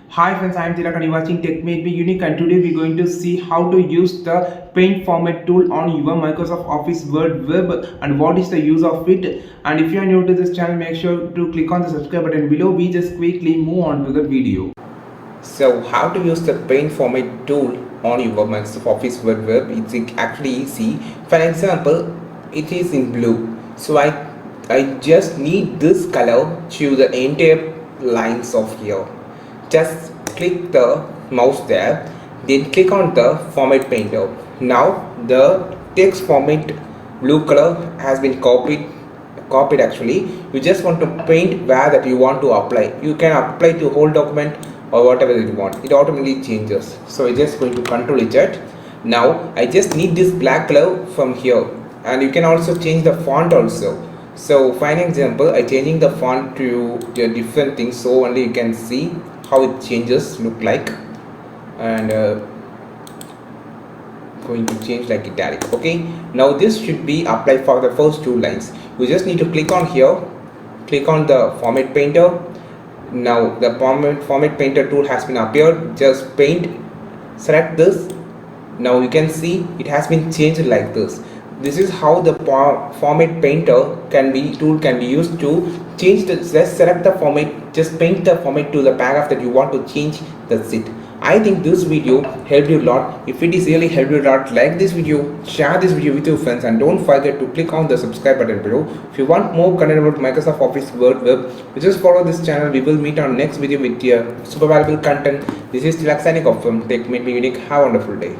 Hi friends, I am Tilak and you are watching Tech Made Me Unique, and today we're going to see how to use the paint format tool on your Microsoft Office Word web and what is the use of it. And if you are new to this channel, make sure to click on the subscribe button below. We just quickly move on to the video. So how to use the paint format tool on your Microsoft Office Word web? It's actually easy. For example, it is in blue. So I just need this color to the entire lines of here. Just click the mouse there, then click on the format painter. Now the text format blue color has been copied actually. You just want to paint where that you want to apply. You can apply to whole document or whatever you want. It automatically changes. So I'm just going to control it. Now I just need this black color from here, and you can also change the font also. So for an example, I changing the font to different things, so only you can see how it changes look like. And going to change like italic. Okay, now this should be applied for the first two lines. You just need to click on here, click on the format painter. Now the format painter tool has been appeared. Just paint, select this. Now you can see it has been changed like this. This is how the format painter tool can be used to change the, just select the format, just paint the format to the paragraph that you want to change. That's it. I think this video helped you a lot. If it is really helped you a lot, like this video, share this video with your friends, and don't forget to click on the subscribe button below. If you want more content about Microsoft Office Word web, you just follow this channel. We will meet on next video with super valuable content. This is Tilak signing off from Tech Made Me Unique. Have a wonderful day.